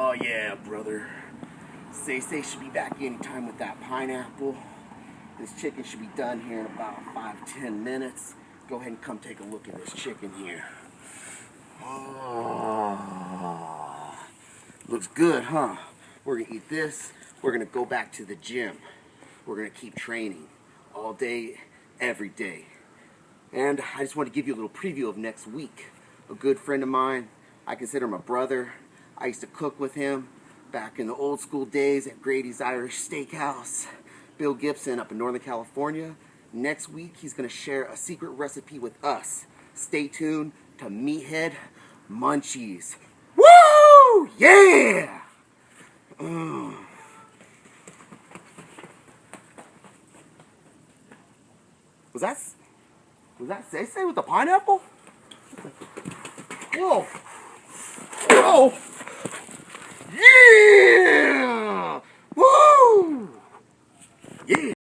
Oh yeah, brother. Say should be back anytime with that pineapple. This chicken should be done here in about 5-10 minutes. Go ahead and come take a look at this chicken here. Oh, looks good, huh? We're gonna eat this. We're gonna go back to the gym. We're gonna keep training all day, every day. And I just want to give you a little preview of next week. A good friend of mine, I consider him a brother. I used to cook with him back in the old school days at Grady's Irish Steakhouse. Bill Gibson up in Northern California. Next week, he's going to share a secret recipe with us. Stay tuned to Meathead Munchies. Woo! Yeah! Was that Say with the pineapple? Whoa! Whoa!